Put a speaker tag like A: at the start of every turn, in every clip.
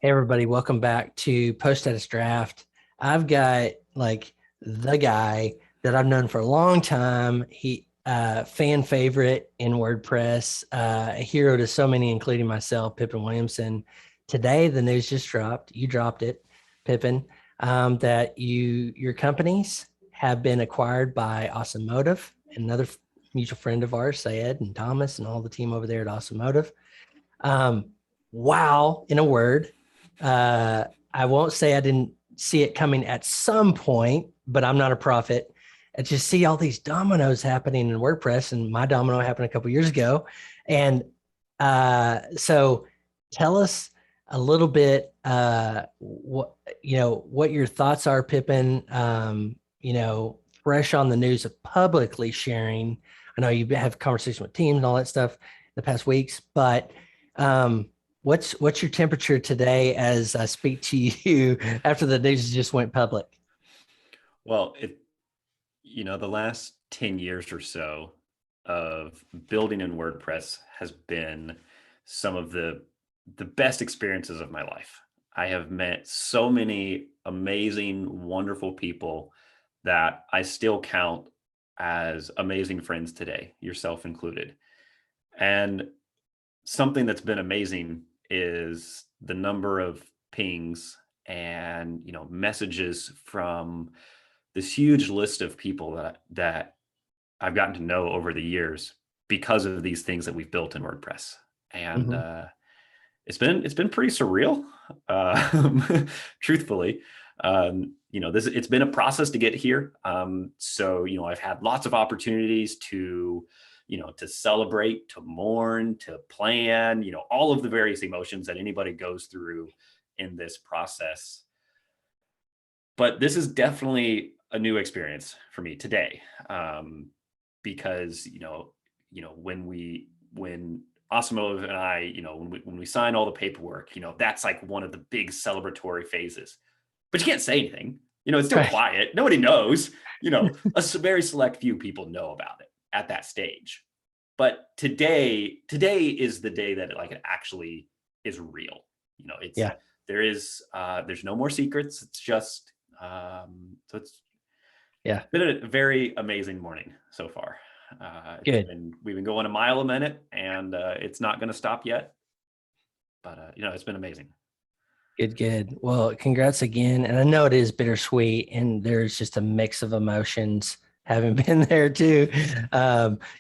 A: Hey everybody, welcome back to Post Status Draft. I've got like the guy that I've known for a long time. He fan favorite in WordPress, a hero to so many, including myself, Pippin Williamson. Today, the news just dropped. You dropped it, Pippin, that your companies have been acquired by Automotive, another mutual friend of ours, Sayed and Thomas, and all the team over there at Automotive. Um, wow, in a word. Uh, I won't say I didn't see it coming at some point, but I'm not a prophet. I just see all these dominoes happening in WordPress, and my domino happened a couple years ago. And so, tell us a little bit what your thoughts are, Pippin. Fresh on the news of publicly sharing. I know you have conversations with teams and all that stuff the past weeks, but um, what's your temperature today as I speak to you after the news just went public?
B: Well, the last 10 years or so of building in WordPress has been some of the best experiences of my life. I have met so many amazing, wonderful people that I still count as amazing friends today, yourself included. And something that's been amazing is the number of pings and messages from this huge list of people that I've gotten to know over the years because of these things that we've built in WordPress. And
A: Mhm.
B: it's been pretty surreal, truthfully. This it's been a process to get here. So I've had lots of opportunities to celebrate, to mourn, to plan, all of the various emotions that anybody goes through in this process. But this is definitely a new experience for me today, because when Asimov and I, when we sign all the paperwork, that's like one of the big celebratory phases. But you can't say anything. It's still
A: Right.
B: quiet. Nobody knows. Very select few people know about it at that stage. But today is the day that it actually is real. It's
A: Yeah.
B: there's no more secrets. It's just so it's
A: Yeah.
B: been a very amazing morning so far.
A: Good.
B: We've been going a mile a minute, and it's not going to stop yet. But it's been amazing.
A: Good. Good. Well, congrats again. And I know it is bittersweet, and there's just a mix of emotions having been there too.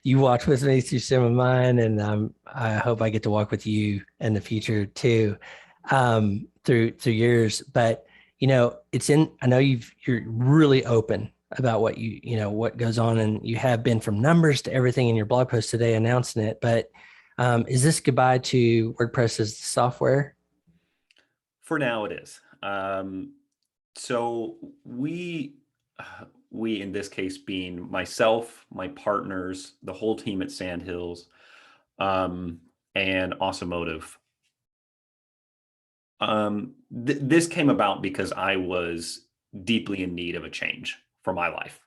A: You walked with me through some of mine, and I hope I get to walk with you in the future too, through yours. But it's in. I know you're really open about what goes on, and you have been from numbers to everything in your blog post today announcing it. But is this goodbye to WordPress as the software?
B: For now, it is. So we in this case being myself, my partners, the whole team at Sandhills, um, and Automotive. This came about because I was deeply in need of a change for my life.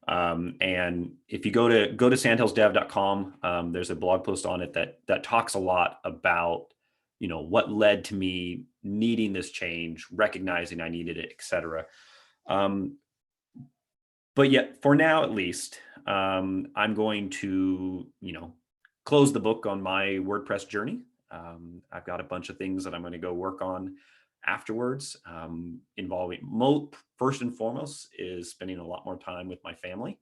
B: And if you go to sandhillsdev.com, there's a blog post on it that talks a lot about what led to me needing this change, recognizing I needed it, etc. Um, but yet, for now at least, I'm going to close the book on my WordPress journey. I've got a bunch of things that I'm going to go work on afterwards, involving first and foremost is spending a lot more time with my family.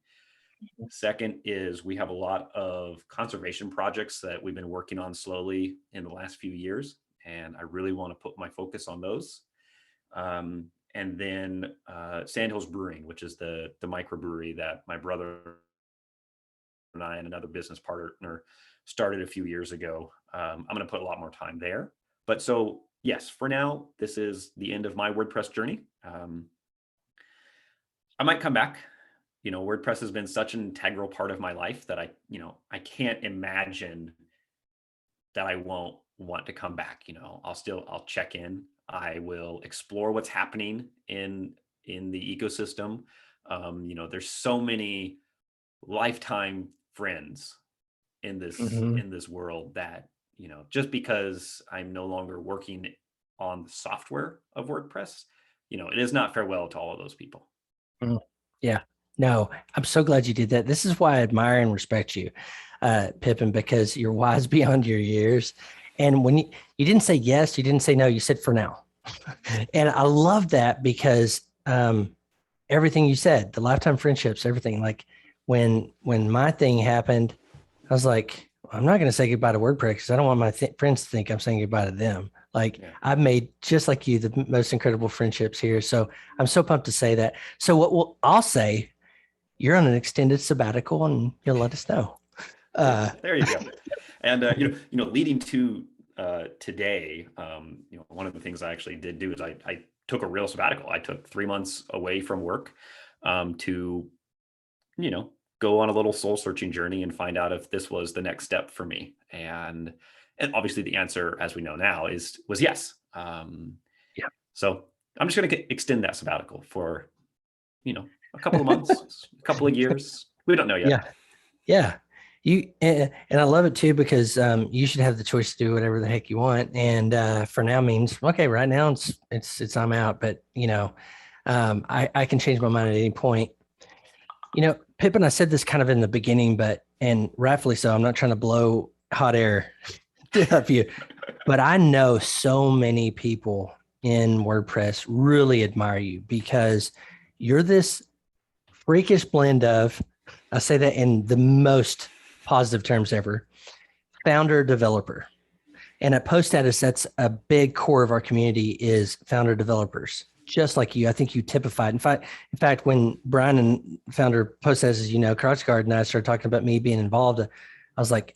B: Second is we have a lot of conservation projects that we've been working on slowly in the last few years, and I really want to put my focus on those. And then Sandhills Brewing, which is the microbrewery that my brother and I and another business partner started a few years ago. I'm going to put a lot more time there. But so yes, for now, this is the end of my WordPress journey. I might come back. WordPress has been such an integral part of my life that I can't imagine that I won't want to come back. I'll check in. I will explore what's happening in the ecosystem. There's so many lifetime friends in this
A: Mhm.
B: in this world that just because I'm no longer working on the software of WordPress, it is not farewell to all of those people.
A: Yeah, no, I'm so glad you did that. This is why I admire and respect you, Pippin, because you're wise beyond your years. And when you didn't say yes, you didn't say no, you said for now. And I love that because everything you said, the lifetime friendships, everything, like when my thing happened, I was like, I'm not going to say goodbye to WordPress because I don't want my friends to think I'm saying goodbye to them. Like I've made, just like you, the most incredible friendships here. So I'm so pumped to say that. So I'll say, you're on an extended sabbatical and you'll let us know.
B: There you go. And leading to today, one of the things I actually did do is I took a real sabbatical. I took 3 months away from work to go on a little soul searching journey and find out if this was the next step for me. And obviously the answer, as we know now, was yes. So I'm just going to extend that sabbatical for, a couple of months, a couple of years. We don't know yet.
A: Yeah. And I love it too, because you should have the choice to do whatever the heck you want. And for now means, okay, right now it's I'm out, but I can change my mind at any point. Pippin, I said this kind of in the beginning, and rightfully so, I'm not trying to blow hot air up you, but I know so many people in WordPress really admire you because you're this freakish blend of, I say that in the most positive terms ever, founder developer. And at Post Status, that's a big core of our community is founder developers. Just like you, I think you typified. In fact, when Brian and founder Post Status, Crotch Guard and I started talking about me being involved, I was like,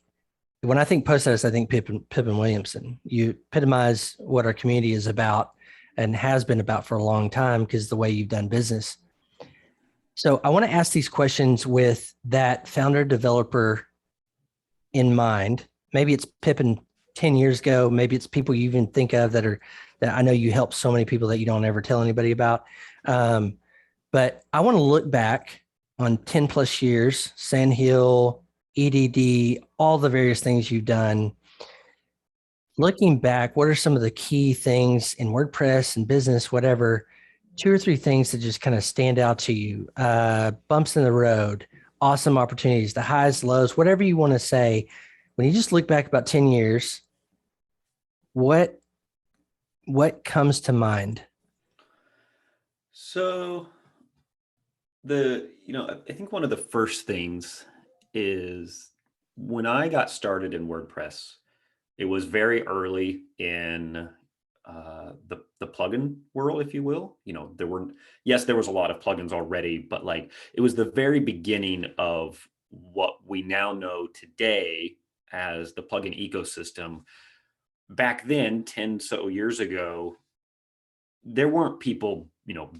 A: when I think Post Status, I think Pippin Williamson. You epitomize what our community is about and has been about for a long time because the way you've done business. So I want to ask these questions with that founder developer in mind. Maybe it's Pippin 10 years ago. Maybe it's people you even think of that I know you help so many people that you don't ever tell anybody about. But I want to look back on 10 plus years, Sandhills, EDD, all the various things you've done. Looking back, what are some of the key things in WordPress and business, whatever, 2 or 3 things that just kind of stand out to you? Bumps in the road, awesome opportunities, the highs, lows, whatever you want to say. When you just look back about 10 years, what comes to mind?
B: So I think one of the first things is when I got started in WordPress, it was very early in the plugin world, if you will. There was a lot of plugins already, but it was the very beginning of what we now know today as the plugin ecosystem. Back then, 10 so years ago, there weren't people,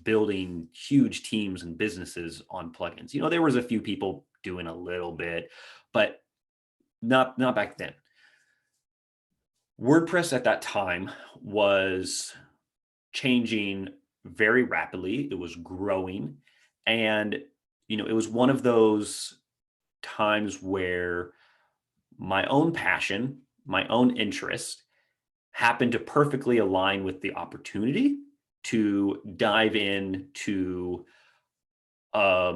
B: building huge teams and businesses on plugins. There was a few people doing a little bit, but not back then. WordPress at that time was changing very rapidly. It was growing. And, it was one of those times where my own passion, my own interest happened to perfectly align with the opportunity to dive into, I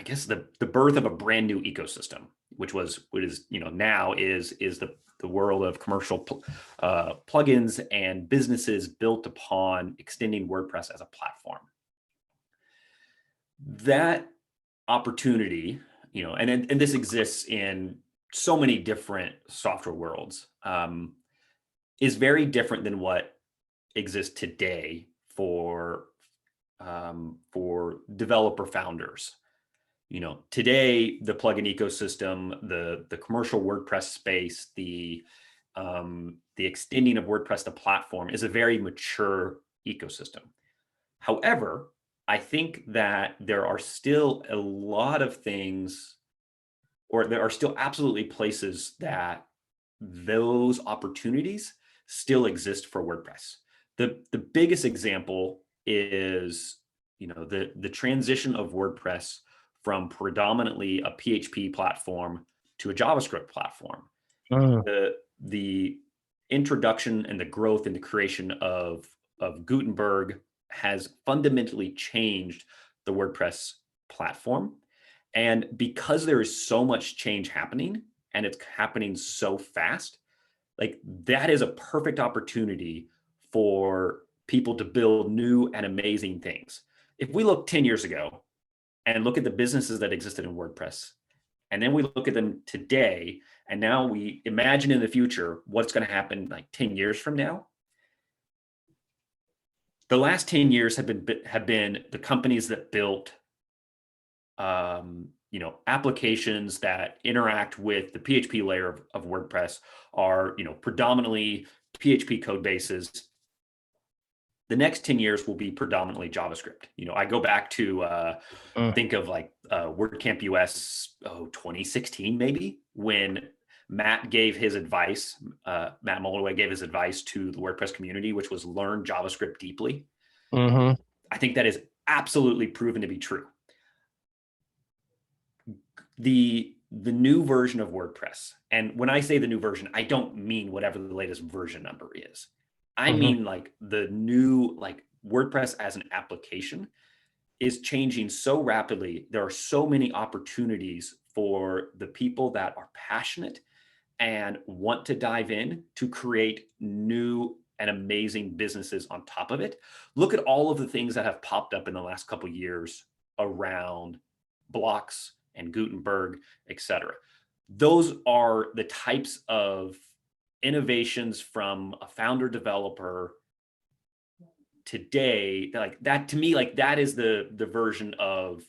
B: guess the birth of a brand new ecosystem, which is now is the world of commercial plugins and businesses built upon extending WordPress as a platform. That opportunity, and this exists in so many different software worlds, is very different than what exists today for developer founders. Today, the plugin ecosystem, the commercial WordPress space, the extending of WordPress to platform is a very mature ecosystem. However, I think that there are still a lot of things, or there are still absolutely places that those opportunities still exist for WordPress. The biggest example is, the transition of WordPress from predominantly a PHP platform to a JavaScript platform. The introduction and the growth and the creation of Gutenberg has fundamentally changed the WordPress platform. And because there is so much change happening and it's happening so fast, like that is a perfect opportunity for people to build new and amazing things. If we look 10 years ago and look at the businesses that existed in WordPress, and then we look at them today, and now we imagine in the future what's going to happen like 10 years from now. The last 10 years have been the companies that built applications that interact with the PHP layer of WordPress are, predominantly PHP code bases. The next 10 years will be predominantly JavaScript. I go back to think of like WordCamp US 2016 maybe, when Matt gave his advice, Matt Mullenweg gave his advice to the WordPress community, which was learn JavaScript deeply.
A: Mm-hmm.
B: I think that is absolutely proven to be true. The new version of WordPress, and when I say the new version, I don't mean whatever the latest version number is. I mean like the new, like WordPress as an application is changing so rapidly. There are so many opportunities for the people that are passionate and want to dive in to create new and amazing businesses on top of it. Look at all of the things that have popped up in the last couple of years around blocks and Gutenberg, etc. Those are the types of innovations from a founder developer today, like that, to me, like that is the version of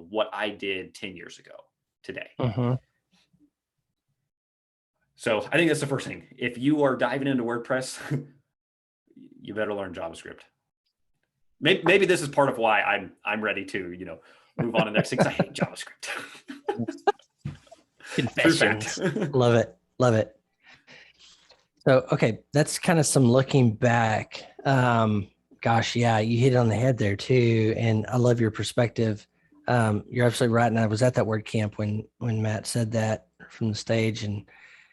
B: what I did 10 years ago today. So I think that's the first thing. If you are diving into WordPress, you better learn JavaScript. Maybe this is part of why I'm ready to move on to the next thing, because I hate JavaScript.
A: Confessions. Love it. So, okay, that's kind of some looking back. Gosh, yeah, you hit it on the head there too. And I love your perspective. You're absolutely right. And I was at that WordCamp when Matt said that from the stage, and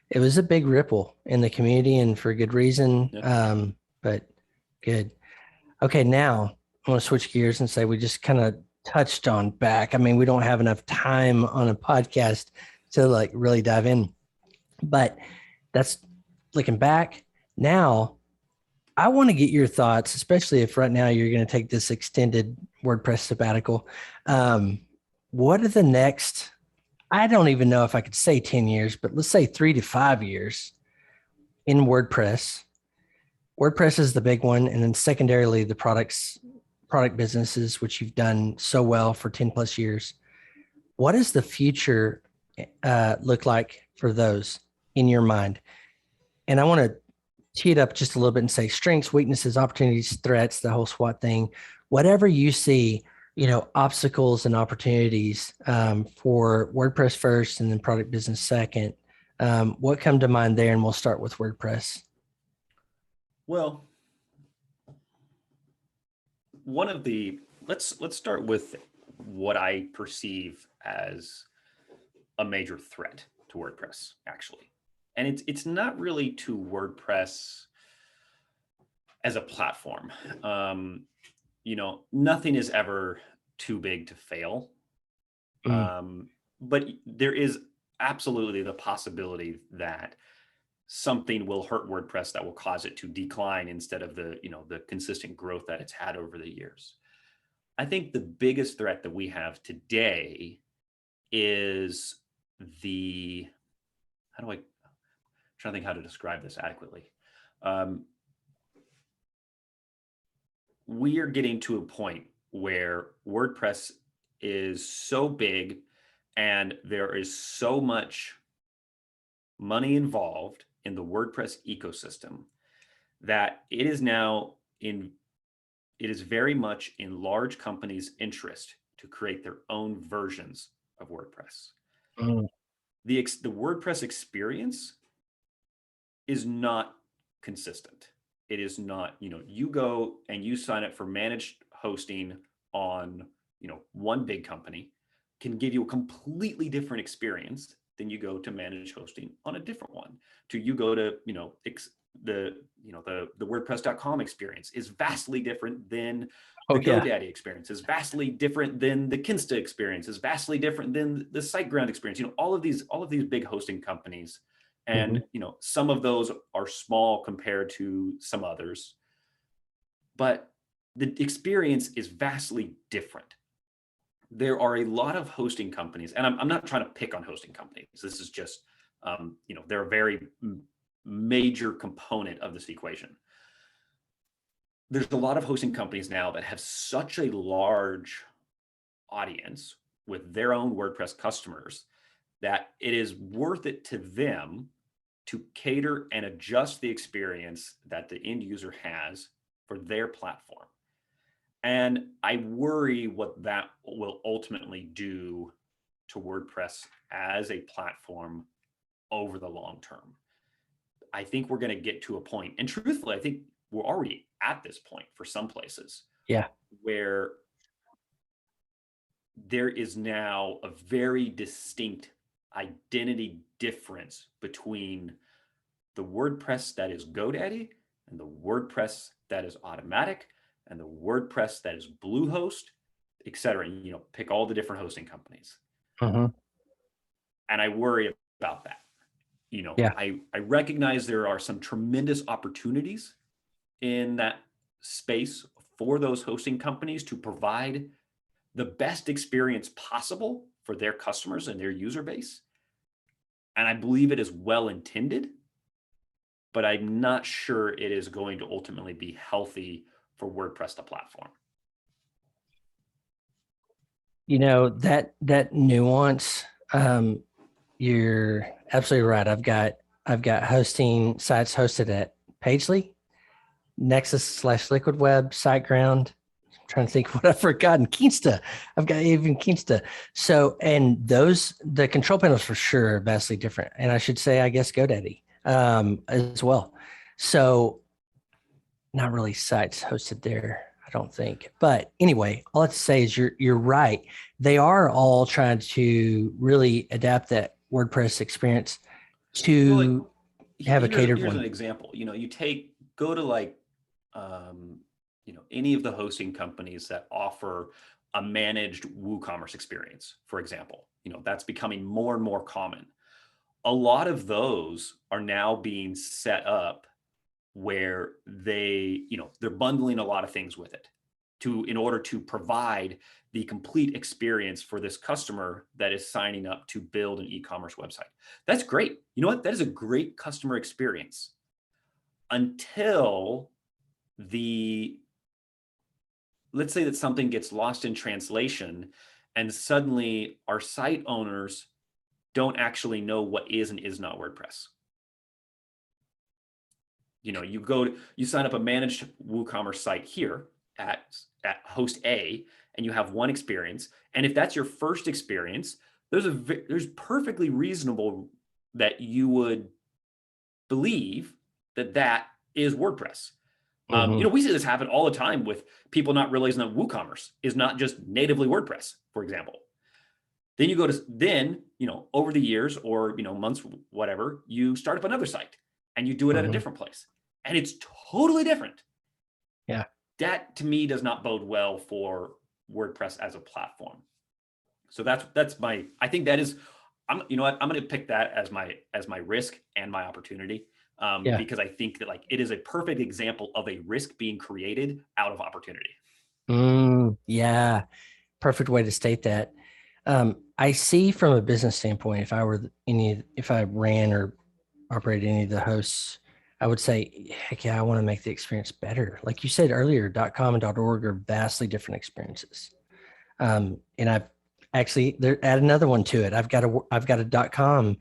A: it was a big ripple in the community, and for good reason.
B: Yeah.
A: But good. Okay, now I want to switch gears and say we just kind of touched on back. I mean, we don't have enough time on a podcast to like really dive in, but that's looking back. Now, I want to get your thoughts, especially if right now you're going to take this extended WordPress sabbatical. What are the next, I don't even know if I could say 10 years, but let's say 3 to 5 years in WordPress. WordPress is the big one. And then secondarily, the product businesses, which you've done so well for 10 plus years. What does the future look like for those in your mind? And I want to tee it up just a little bit and say strengths, weaknesses, opportunities, threats, the whole SWOT thing. Whatever you see, obstacles and opportunities for WordPress first and then product business second. What come to mind there? And we'll start with WordPress.
B: Well, let's start with what I perceive as a major threat to WordPress, actually. And it's not really to WordPress as a platform. Nothing is ever too big to fail. But there is absolutely the possibility that something will hurt WordPress that will cause it to decline instead of the consistent growth that it's had over the years. I think the biggest threat that we have today is I'm trying to think how to describe this adequately. We are getting to a point where WordPress is so big and there is so much money involved in the WordPress ecosystem that it is very much in large companies' interest to create their own versions of WordPress. The WordPress experience is not consistent. It is not, you go and you sign up for managed hosting on, one big company can give you a completely different experience than you go to manage hosting on a different one. You go to, the WordPress.com experience is vastly different than
A: Oh
B: the
A: yeah.
B: GoDaddy experience, is vastly different than the Kinsta experience, is vastly different than the SiteGround experience. All of these big hosting companies, and some of those are small compared to some others, but the experience is vastly different. There are a lot of hosting companies, and I'm not trying to pick on hosting companies. This is just, they're a very major component of this equation. There's a lot of hosting companies now that have such a large audience with their own WordPress customers that it is worth it to them to cater and adjust the experience that the end user has for their platform. And I worry what that will ultimately do to WordPress as a platform over the long term. I think we're going to get to a point, and truthfully, I think we're already at this point for some places, where there is now a very distinct identity difference between the WordPress that is GoDaddy and the WordPress that is Automatic and the WordPress that is Bluehost, et cetera. Pick all the different hosting companies. And I worry about that. I recognize there are some tremendous opportunities in that space for those hosting companies to provide the best experience possible for their customers and their user base. And I believe it is well intended, but I'm not sure it is going to ultimately be healthy for WordPress, the platform.
A: That nuance, you're absolutely right. I've got hosting sites hosted at Pagely, Nexus/Liquid Web, SiteGround. I'm trying to think what I've forgotten. Kinsta. I've got even Kinsta. So, and the control panels for sure are vastly different. And I should say, I guess GoDaddy as well. So not really sites hosted there, I don't think. But anyway, all I have to say is you're right. They are all trying to really adapt that WordPress experience to have a catered
B: here's
A: one.
B: An example. Go to any of the hosting companies that offer a managed WooCommerce experience, for example. That's becoming more and more common. A lot of those are now being set up where they're bundling a lot of things with it in order to provide the complete experience for this customer that is signing up to build an e-commerce website. That's great. You know what? That is a great customer experience until let's say that something gets lost in translation and suddenly our site owners don't actually know what is and is not WordPress. You sign up a managed WooCommerce site here at host A, and you have one experience. And if that's your first experience, there's perfectly reasonable that you would believe that is WordPress. We see this happen all the time with people not realizing that WooCommerce is not just natively WordPress, for example. Then you go to, over the years or, months, whatever, you start up another site and you do it at a different place and it's totally different.
A: Yeah.
B: That to me does not bode well for WordPress as a platform. So I think that is, I'm going to pick that as my risk and my opportunity. Because I think that it is a perfect example of a risk being created out of opportunity.
A: Yeah. Perfect way to state that. I see from a business standpoint, if I ran or operated any of the hosts, I would say, heck yeah, I want to make the experience better. Like you said earlier, .com and .org are vastly different experiences. And I've actually add another one to it. I've got a .com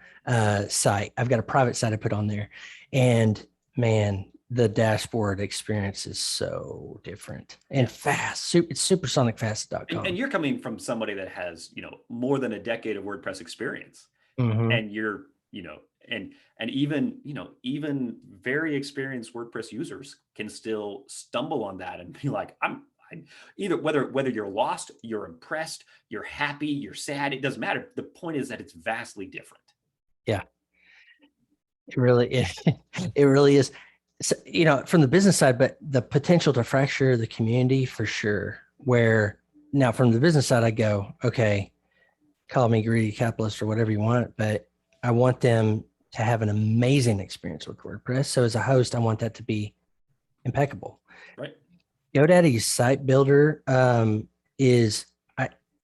A: site. I've got a private site I put on there, and man, the dashboard experience is so different and fast. It's supersonic fast.com.
B: And you're coming from somebody that has, more than a decade of WordPress experience, and you're, and even very experienced WordPress users can still stumble on that and be like, either whether you're lost, you're impressed, you're happy, you're sad, it doesn't matter. The point is that it's vastly different.
A: Yeah, it really is. It really is. So, from the business side, but the potential to fracture the community for sure. Where now from the business side, I go, okay, call me greedy capitalist or whatever you want, but I want them to have an amazing experience with WordPress. So as a host, I want that to be impeccable.
B: Right.
A: GoDaddy's site builder is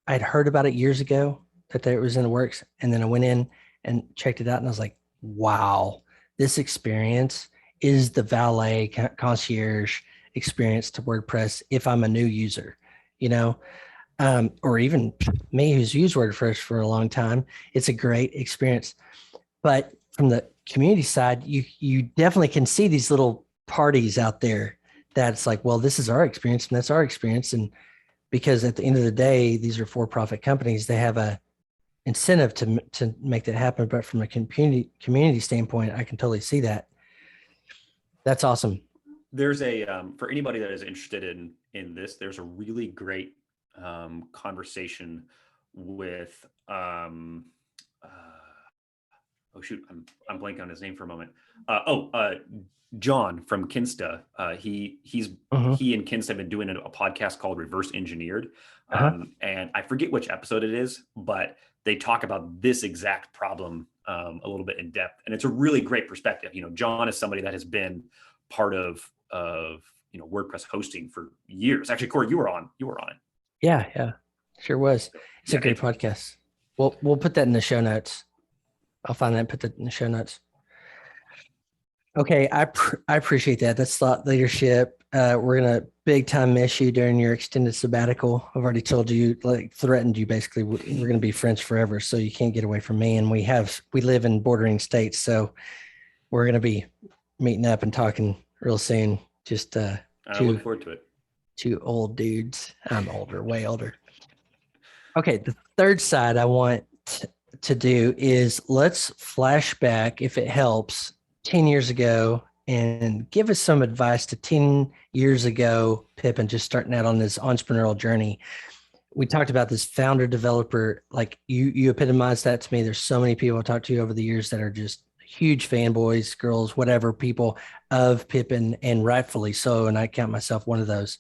A: I'd heard about it years ago that it was in the works, and then I went in and checked it out, and I was like, wow, this experience is the valet concierge experience to WordPress if I'm a new user, you know, or even me who's used WordPress for a long time. It's a great experience. But from the community side, you definitely can see these little parties out there that's like, well, this is our experience and that's our experience. And because at the end of the day, these are for-profit companies, they have a incentive to make that happen. But from a community standpoint, I can totally see that. That's awesome.
B: There's a for anybody that is interested in this, there's a really great conversation with uh, oh shoot, I'm blanking on his name for a moment. John from Kinsta.
A: Uh-huh.
B: He and Kinsta have been doing a podcast called Reverse Engineered,
A: Uh-huh.
B: and I forget which episode it is, but they talk about this exact problem a little bit in depth, and it's a really great perspective. John is somebody that has been part of WordPress hosting for years. Actually, Cory, you were on it.
A: Yeah, sure was. It's a
B: Yeah,
A: great podcast. We'll put that in the show notes. I'll find that and put that in the show notes. Okay, I appreciate that. That's thought leadership. We're gonna big time miss you during your extended sabbatical. I've already told you, like threatened you basically. We're gonna be friends forever, so you can't get away from me. And we live in bordering states, so we're gonna be meeting up and talking real soon. Just
B: I look
A: two
B: forward to it.
A: two old dudes. I'm older, way older. Okay, the third side I want to do is let's flash back, if it helps, 10 years ago and give us some advice to 10 years ago, Pippin, just starting out on this entrepreneurial journey. We talked about this founder developer, like you epitomized that to me. There's so many people I've talked to over the years that are just huge fanboys, girls, whatever, people of Pippin, and rightfully so. And I count myself one of those.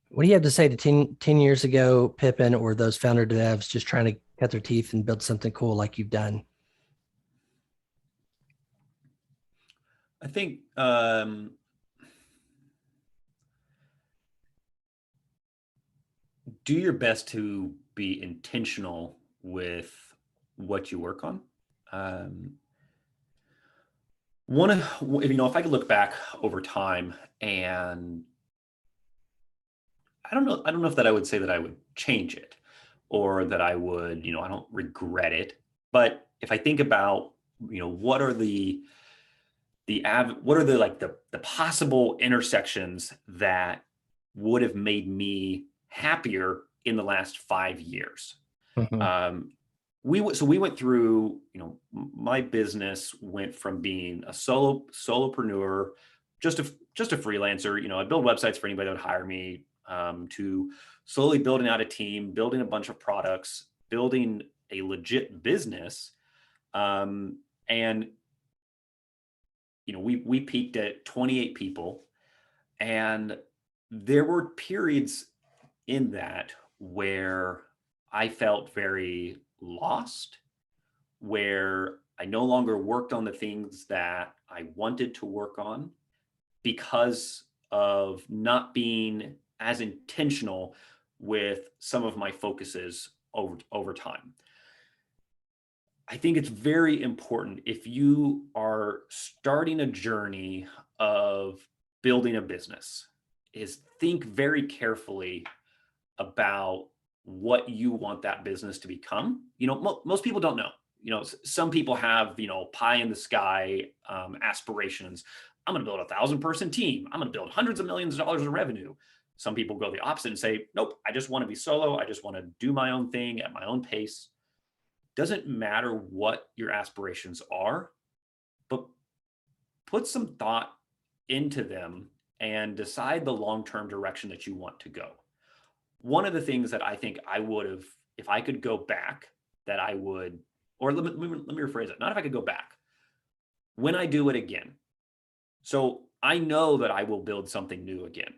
A: What do you have to say to 10 years ago, Pippin, or those founder devs just trying to cut their teeth and build something cool like you've done?
B: I think do your best to be intentional with what you work on. If I could look back over time, and I don't know if that I would say that I would change it, or that I would, I don't regret it. But if I think about, what are the possible intersections that would have made me happier in the last 5 years.
A: Mhm.
B: We went through, my business went from being a solopreneur, just a freelancer. I build websites for anybody that would hire me, to slowly building out a team, building a bunch of products, building a legit business, and we peaked at 28 people, and there were periods in that where I felt very lost, where I no longer worked on the things that I wanted to work on because of not being as intentional with some of my focuses over time. I think it's very important, if you are starting a journey of building a business, is think very carefully about what you want that business to become. Most people don't know. Some people have, pie in the sky aspirations. I'm going to build 1,000-person team. I'm going to build hundreds of millions of dollars of revenue. Some people go the opposite and say, nope, I just want to be solo. I just want to do my own thing at my own pace. Doesn't matter what your aspirations are, but put some thought into them and decide the long-term direction that you want to go. One of the things that I think I would have, if I could go back, that I would, or let me rephrase it. Not if I could go back. When I do it again, So I know that I will build something new again.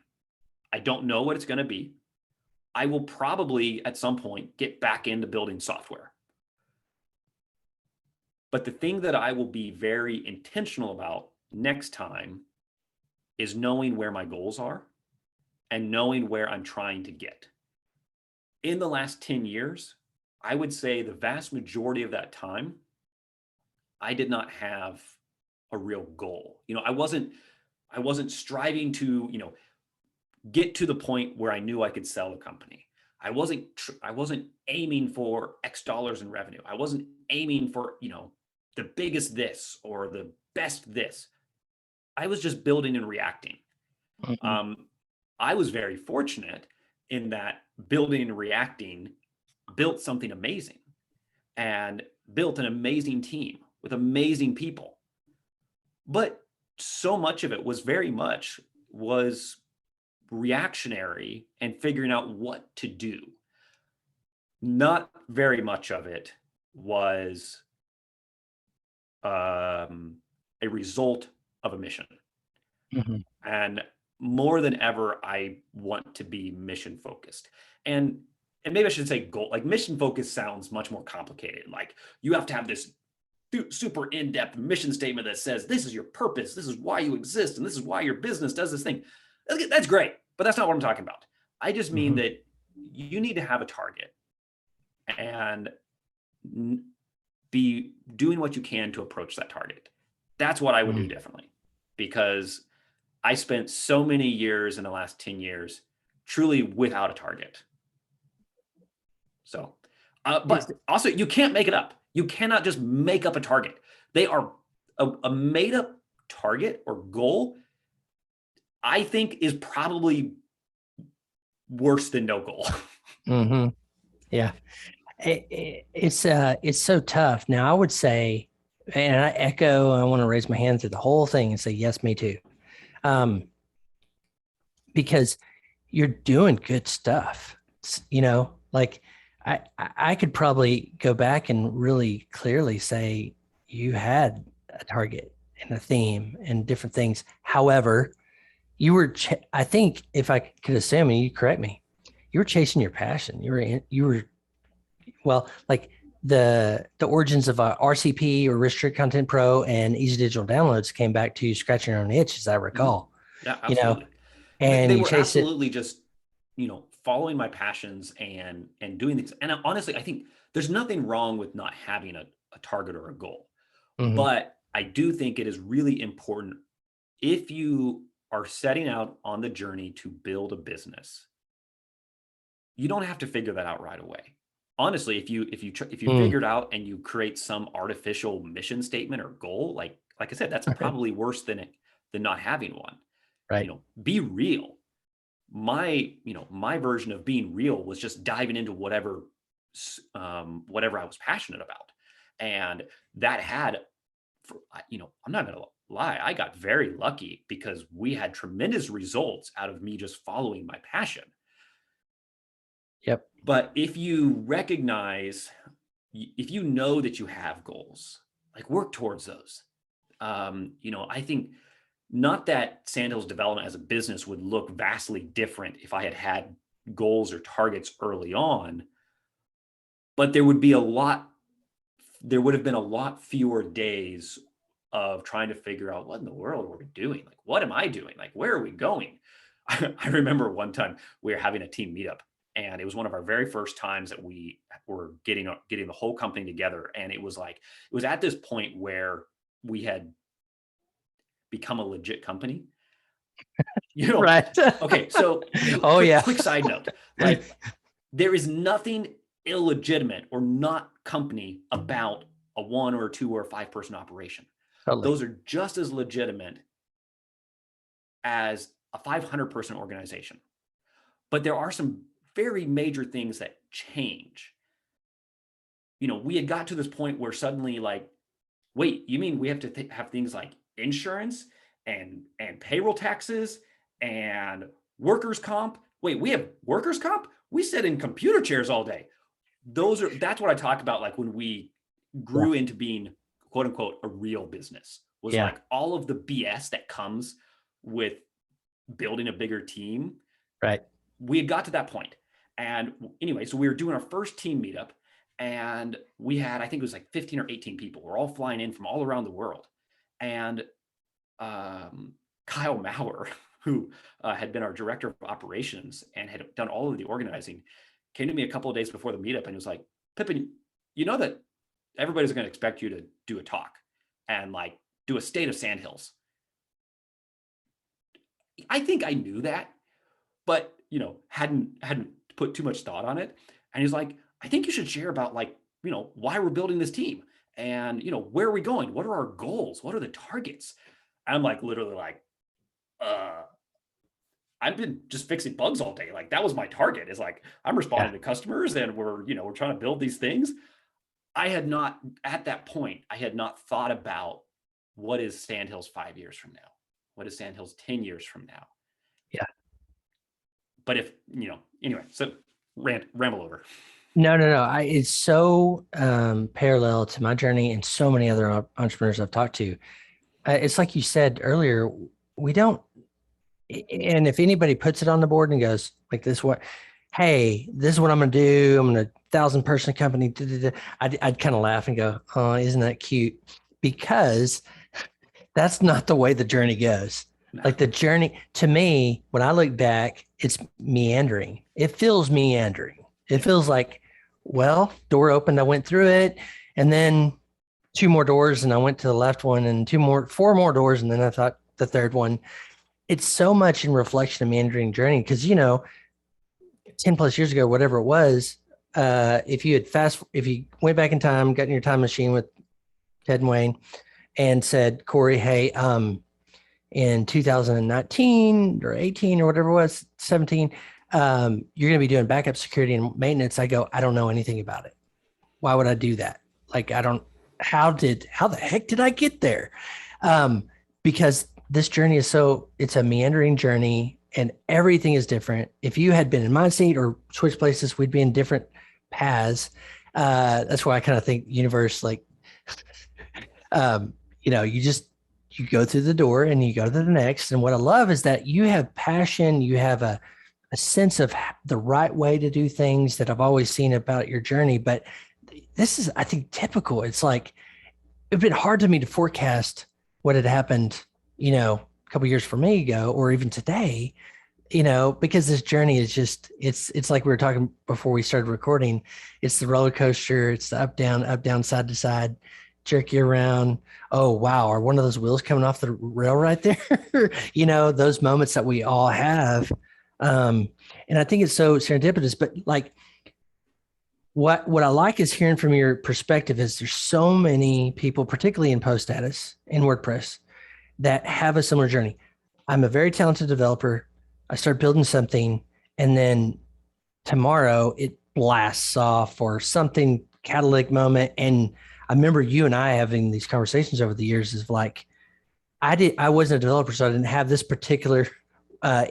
B: I don't know what it's going to be. I will probably at some point get back into building software. But the thing that I will be very intentional about next time is knowing where my goals are and knowing where I'm trying to get. In the last 10 years, I would say the vast majority of that time, I did not have a real goal. I wasn't striving to, get to the point where I knew I could sell the company. I wasn't aiming for X dollars in revenue. I wasn't aiming for, the biggest this or the best this. I was just building and reacting.
A: Mhm.
B: I was very fortunate in that building and reacting built something amazing and built an amazing team with amazing people. But so much of it was reactionary and figuring out what to do. Not very much of it was a result of a mission.
A: Mhm.
B: And more than ever, I want to be mission focused. And maybe I should say goal. Like mission focused sounds much more complicated. Like you have to have this super in-depth mission statement that says this is your purpose, this is why you exist, and this is why your business does this thing. That's great, but that's not what I'm talking about. I just mean
A: Mhm.
B: that you need to have a target and be doing what you can to approach that target. That's what I would do
A: Mhm.
B: differently, because I spent so many years in the last 10 years truly without a target. So,
A: Is
B: but also you can't make it up. You cannot just make up a target. They are a made up target or goal, I think, is probably worse than no goal.
A: Mhm. Yeah. It's so tough. Now, I would say, and I want to raise my hand to the whole thing and say, yes, me too. Um, because you're doing good stuff. Like I could probably go back and really clearly say you had a target and a theme and different things. However, I think if I could assume, and you correct me, you were chasing your passion. Like the origins of RCP or Restrict Content Pro and Easy Digital Downloads came back to you scratching your own itch, as I
B: Mhm.
A: recall.
B: Yeah,
A: You know,
B: absolutely.
A: and
B: They
A: you
B: were
A: chase it.
B: absolutely just, following my passions and doing things. And honestly, I think there's nothing wrong with not having a target or a goal.
A: Mhm.
B: But I do think it is really important, if you are setting out on the journey to build a business, you don't have to figure that out right away. Honestly, if you
A: Mm.
B: figure it out and you create some artificial mission statement or goal, like I said, that's
A: Okay.
B: probably worse than not having one.
A: Right.
B: Be real. My version of being real was just diving into whatever I was passionate about, and that had, I'm not gonna lie, I got very lucky because we had tremendous results out of me just following my passion.
A: Yep.
B: But if you know that you have goals, like work towards those. I think not that Sandhills development as a business would look vastly different if I had had goals or targets early on, but there would have been a lot fewer days of trying to figure out what in the world were we doing? Like, what am I doing? Like, where are we going? I remember one time we were having a team meetup, and it was one of our very first times that we were getting the whole company together. And it was at this point where we had become a legit company. You know,
A: Right.
B: okay, so
A: Oh yeah.
B: quick side note, like there is nothing illegitimate or not company about a one or two or five person operation.
A: Totally.
B: Those are just as legitimate as a 500-person organization. But there are some very major things that change. We had got to this point where suddenly, like, wait, you mean we have to have things like insurance and payroll taxes and workers comp? Wait, we have workers comp? We sit in computer chairs all day. That's what I talk about, like when we
A: Yeah.
B: grew into being, quote unquote, a real business. was
A: Yeah.
B: like all of the BS that comes with building a bigger team.
A: Right.
B: We had got to that point. And anyway, so we were doing our first team meetup, and we had, I think it was like 15 or 18 people. We're all flying in from all around the world. And Kyle Maurer, who had been our director of operations and had done all of the organizing, came to me a couple of days before the meetup and was like, Pippin, you know that everybody's going to expect you to do a talk and like do a state of Sandhills. I think I knew that, but hadn't put too much thought on it. And he's like, I think you should share about like, why we're building this team and, where are we going? What are our goals? What are the targets? I'm like, literally like, I've been just fixing bugs all day. Like that was my target, is like, I'm responding to customers and we're trying to build these things. I had not, at that point, I had not thought about what is Sandhills 5 years from now? What is Sandhills 10 years from now?
A: Yeah.
B: But if, anyway, so ramble over.
A: No. It's so parallel to my journey and so many other entrepreneurs I've talked to. It's like you said earlier, we don't, and if anybody puts it on the board and goes like this, hey, this is what I'm going to do. I'm going to 1,000-person company. I'd kind of laugh and go, oh, isn't that cute? Because that's not the way the journey goes.
B: No.
A: Like the journey, to me, when I look back, it's meandering. It feels meandering. It feels like, well, door opened, I went through it, and then 2 more doors and I went to the left one, and 4 more doors. And then I thought the third one. It's so much in reflection of meandering journey. Because, 10 plus years ago, whatever it was, if you went back in time, got in your time machine with Ted and Wayne and said, Cory, hey, in 2019 or 18 or whatever it was, 17, you're going to be doing backup security and maintenance. I go, I don't know anything about it. Why would I do that? Like, how the heck did I get there? Because this journey it's a meandering journey and everything is different. If you had been in my seat or switched places, we'd be in different paths. That's why I kind of think universe, like, you go through the door and you go to the next. And what I love is that you have passion, you have a sense of the right way to do things that I've always seen about your journey. But this is, I think, typical. It's like, it'd been hard to me to forecast what had happened, a couple of years for me ago, or even today, because this journey is just, it's like we were talking before we started recording. It's the roller coaster. It's the up, down, side to side, jerk you around. Oh, wow. Are one of those wheels coming off the rail right there? Those moments that we all have. And I think it's so serendipitous, but like, what I like is hearing from your perspective is there's so many people, particularly in post status in WordPress, that have a similar journey. I'm a very talented developer. I start building something, and then tomorrow it blasts off or something, catalytic moment. And I remember you and I having these conversations over the years is like, I wasn't a developer, so I didn't have this particular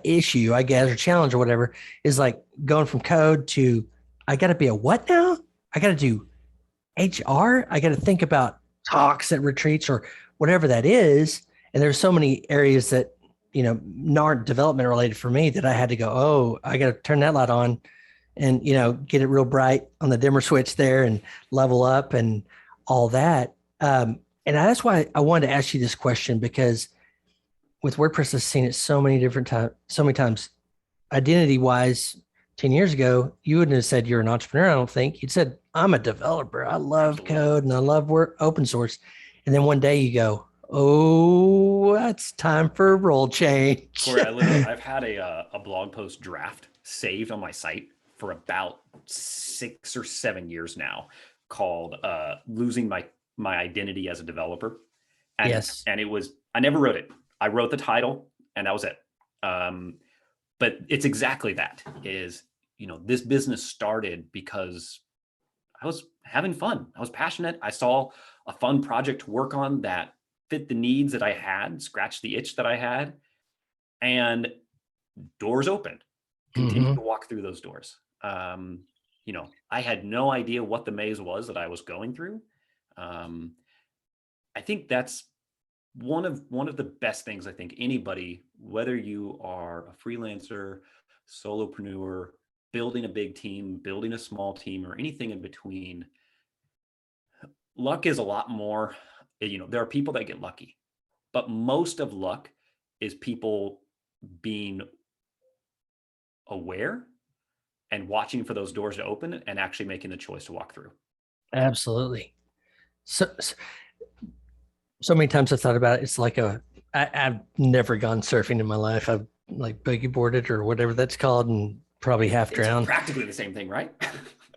A: issue, I guess, or challenge or whatever, is like going from code to, I got to be a what now? I got to do HR. I got to think about talks at retreats or whatever that is. And there's so many areas that, aren't development related for me that I had to go, oh, I got to turn that light on and, get it real bright on the dimmer switch there and level up and all that. And that's why I wanted to ask you this question, because with WordPress, I've seen it so many times, identity wise. 10 years ago, you wouldn't have said you're an entrepreneur. I don't think you'd said, I'm a developer. I love code and I love open source. And then one day you go, oh, that's time for a role change.
B: Cory, I've had a blog post draft saved on my site for about 6 or 7 years now, called Losing My Identity as a Developer. And,
A: yes.
B: And I never wrote it. I wrote the title and that was it. But it's exactly that, is, this business started because I was having fun. I was passionate. I saw a fun project to work on that fit the needs that I had, scratched the itch that I had, and doors opened. Continued to walk through those doors. I had no idea what the maze was that I was going through. I think that's one of the best things I think anybody, whether you are a freelancer, solopreneur, building a big team, building a small team, or anything in between, luck is a lot more, there are people that get lucky, but most of luck is people being aware and watching for those doors to open and actually making the choice to walk through.
A: Absolutely. So many times I've thought about it. It's like I've never gone surfing in my life. I've like boogie boarded or whatever that's called and probably half drowned.
B: It's practically the same thing, right?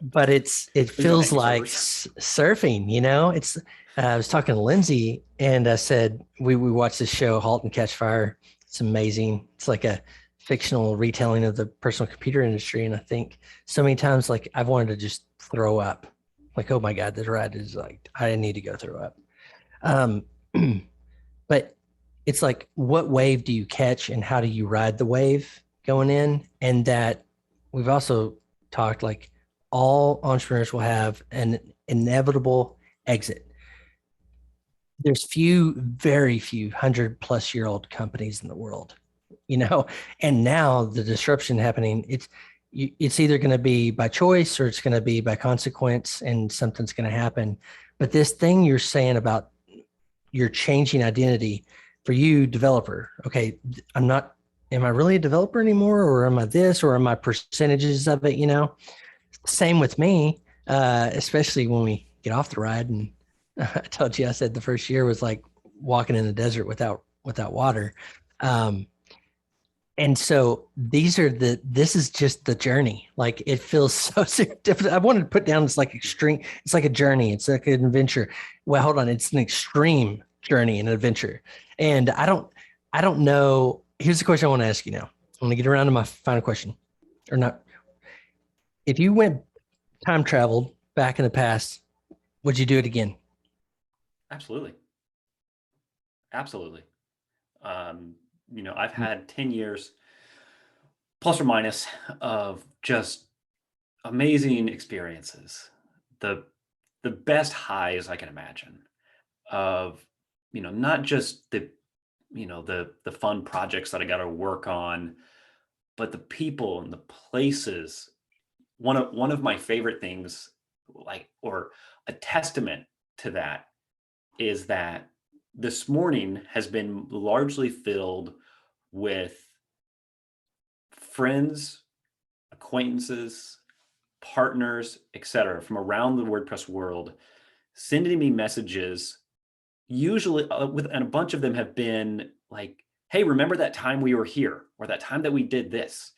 A: But it feels like surfing, it's, I was talking to Lindsay and I said, we watched this show, Halt and Catch Fire. It's amazing. It's like a fictional retelling of the personal computer industry. And I think so many times, like I've wanted to just throw up, like, oh my God, this ride is like, I need to go throw up. But it's like, what wave do you catch and how do you ride the wave going in? And that we've also talked, like all entrepreneurs will have an inevitable exit. There's very few 100+ year old companies in the world, and now the disruption happening, it's either going to be by choice or it's going to be by consequence and something's going to happen. But this thing you're saying about you're changing identity for you, developer. Okay, am I really a developer anymore? Or am I this, or am I percentages of it? Same with me, especially when we get off the ride. And I told you, I said the first year was like walking in the desert without water. And so this is just the journey. Like it feels so different. I wanted to put down this like extreme, it's like a journey. It's like an adventure. Well, hold on. It's an extreme journey and adventure. And I don't know. Here's the question I want to ask you now. I want to get around to my final question or not. If you went time traveled back in the past, would you do it again?
B: Absolutely. Absolutely. I've had 10 years plus or minus of just amazing experiences, the best highs I can imagine of, not just the fun projects that I got to work on, but the people and the places. One of my favorite things, or a testament to that, is that this morning has been largely filled with friends, acquaintances, partners, etc., from around the WordPress world, sending me messages. Usually, and a bunch of them have been like, "Hey, remember that time we were here, or that time that we did this?"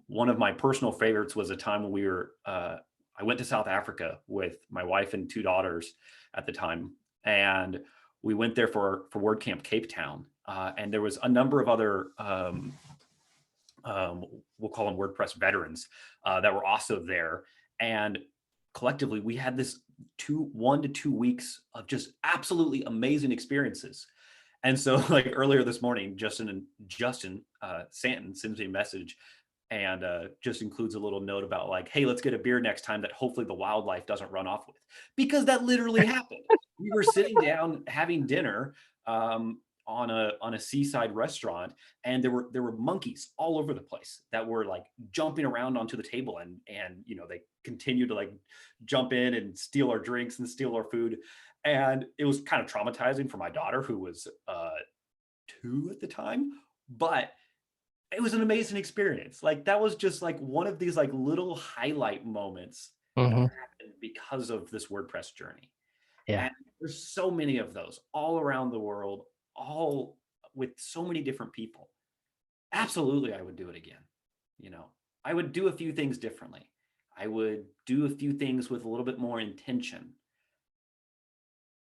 B: One of my personal favorites was a time when I went to South Africa with my wife and 2 daughters at the time, and we went there for WordCamp Cape Town, and there was a number of other we'll call them WordPress veterans that were also there, and collectively we had this 1 to 2 weeks of just absolutely amazing experiences. And so, like earlier this morning, Justin Stanton sends me a message and just includes a little note about like, "Hey, let's get a beer next time that hopefully the wildlife doesn't run off with," because that literally happened. We were sitting down having dinner on a seaside restaurant, and there were monkeys all over the place that were like jumping around onto the table, and they continued to like jump in and steal our drinks and steal our food, and it was kind of traumatizing for my daughter, who was 2 at the time, but it was an amazing experience. Like that was just like one of these like little highlight moments that happened because of this WordPress journey.
A: Yeah.
B: And there's so many of those all around the world, all with so many different people. Absolutely, I would do it again. I would do a few things differently. I would do a few things with a little bit more intention.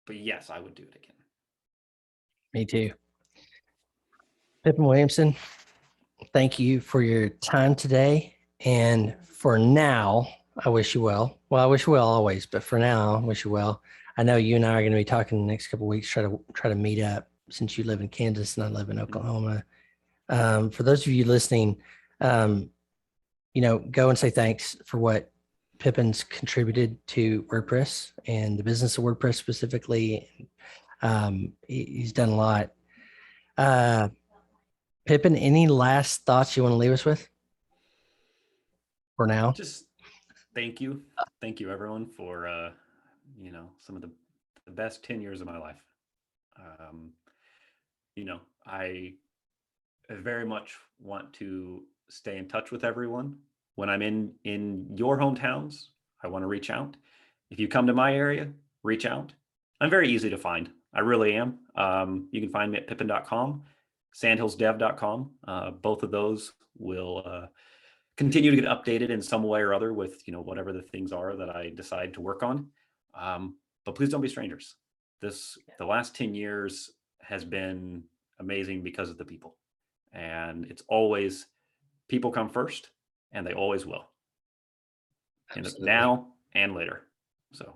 B: But yes, I would do it again.
A: Me too. Pippin Williamson, thank you for your time today. And for now, I wish you well. Well, I wish you well always, but for now, I wish you well. I know you and I are going to be talking the next couple of weeks, try to meet up, since you live in Kansas and I live in Oklahoma. For those of you listening, go and say thanks for what Pippin's contributed to WordPress and the business of WordPress specifically. He's done a lot. Pippin, any last thoughts you want to leave us with for now?
B: Just thank you. Thank you everyone for, some of the best 10 years of my life. I very much want to stay in touch with everyone. When I'm in your hometowns, I want to reach out. If you come to my area, reach out. I'm very easy to find. I really am. You can find me at pippin.com, sandhillsdev.com. Both of those will continue to get updated in some way or other with whatever the things are that I decide to work on. But please don't be strangers. The last 10 years has been amazing because of the people. And it's always people come first, and they always will.
A: Absolutely.
B: Now and later. So,
A: all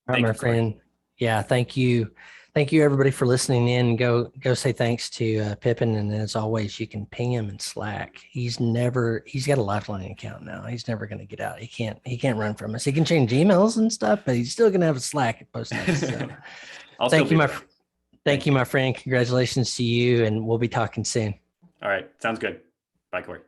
A: right,
B: thank
A: my
B: you, Cory.
A: friend. Yeah, thank you. Thank you everybody for listening in. Go say thanks to Pippin. And as always, you can ping him in Slack. He's got a Lifeline account now. He's never going to get out. He can't run from us. He can change emails and stuff, but he's still going to have a Slack post. So thank you, my friend. Congratulations to you. And we'll be talking soon.
B: All right. Sounds good. Bye, Cory.